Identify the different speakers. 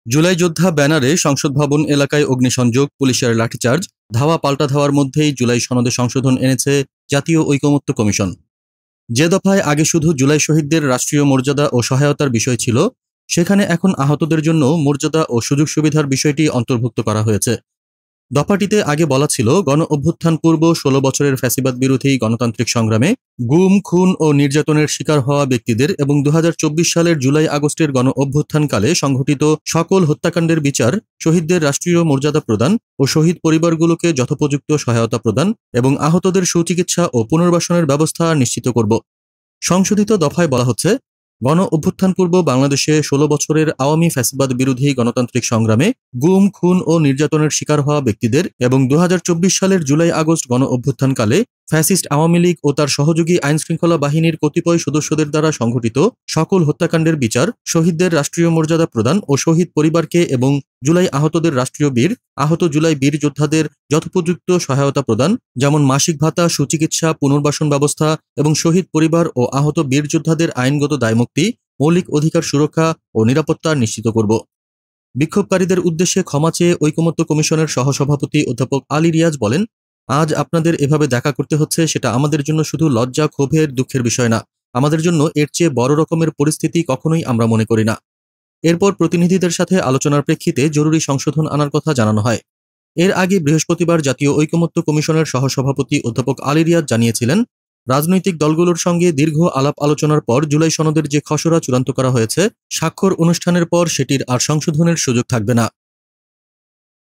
Speaker 1: জুলাই যোদ্ধা ব্যানারে সংসদ ভবন এলাকায় অগ্নিসংযোগ, পুলিশের লাঠিচার্জ, ধাওয়া পাল্টা ধাওয়ার মধ্যেই জুলাই সনদে সংশোধন এনেছে জাতীয় ঐকমত্য কমিশন। যে দফায় আগে শুধু জুলাই শহীদদের রাষ্ট্রীয় মর্যাদা ও সহায়তার বিষয় ছিল, সেখানে এখন আহতদের জন্য মর্যাদা ও সুযোগ সুবিধার বিষয়টি অন্তর্ভুক্ত করা হয়েছে। দফাটিতে আগে বলা ছিল, গণ অভ্যুত্থান পূর্ব ১৬ বছরের ফ্যাসিবাদ বিরোধী গণতান্ত্রিক সংগ্রামে গুম, খুন ও নির্যাতনের শিকার হওয়া ব্যক্তিদের এবং ২০২৪ সালের জুলাই আগস্টের গণ অভ্যুত্থানকালে সংঘটিত সকল হত্যাকাণ্ডের বিচার, শহীদদের রাষ্ট্রীয় মর্যাদা প্রদান ও শহীদ পরিবারগুলোকে যথোপযুক্ত সহায়তা প্রদান এবং আহতদের সুচিকিৎসা ও পুনর্বাসনের ব্যবস্থা নিশ্চিত করব। সংশোধিত দফায় বলা হচ্ছে, গণ অভ্যুত্থান পূর্ব বাংলাদেশে ১৬ বছরের আওয়ামী ফ্যাসিবাদ বিরোধী গণতান্ত্রিক সংগ্রামে গুম, খুন ও নির্যাতনের শিকার হওয়া ব্যক্তিদের এবং ২০২৪ সালের জুলাই আগস্ট গণ অভ্যুত্থানকালে ফ্যাসিস্ট আওয়ামী লীগ ও তার সহযোগী আইনশৃঙ্খলা বাহিনীর কতিপয় সদস্যদের দ্বারা সংঘটিত সকল হত্যাকাণ্ডের বিচার, শহীদদের রাষ্ট্রীয় মর্যাদা প্রদান ও শহীদ পরিবারকে এবং জুলাই আহতদের রাষ্ট্রীয় বীর, আহত জুলাই বীর যোদ্ধাদের যথোপযুক্ত সহায়তা প্রদান, যেমন মাসিক ভাতা, সুচিকিৎসা, পুনর্বাসন ব্যবস্থা এবং শহীদ পরিবার ও আহত বীর যোদ্ধাদের আইনগত দায়মুক্তি, মৌলিক অধিকার সুরক্ষা ও নিরাপত্তা নিশ্চিত করব। বিক্ষোভকারীদের উদ্দেশ্যে ক্ষমা চেয়ে ঐকমত্য কমিশনের সহসভাপতি অধ্যাপক আলী রিয়াজ বলেন, আজ আপনাদের এভাবে দেখা করতে হচ্ছে, সেটা আমাদের জন্য শুধু লজ্জা, ক্ষোভের, দুঃখের বিষয় না। আমাদের জন্য এর চেয়ে বড় রকমের পরিস্থিতি কখনোই আমরা মনে করি না। এরপর প্রতিনিধিদের সাথে আলোচনার প্রেক্ষিতে জরুরি সংশোধন আনার কথা জানানো হয়। এর আগে বৃহস্পতিবার জাতীয় ঐকমত্য কমিশনের সহসভাপতি অধ্যাপক আলী রিয়াজ জানিয়েছিলেন, রাজনৈতিক দলগুলোর সঙ্গে দীর্ঘ আলাপ আলোচনার পর জুলাই সনদের যে খসড়া চূড়ান্ত করা হয়েছে, স্বাক্ষর অনুষ্ঠানের পর সেটির আর সংশোধনের সুযোগ থাকবে না।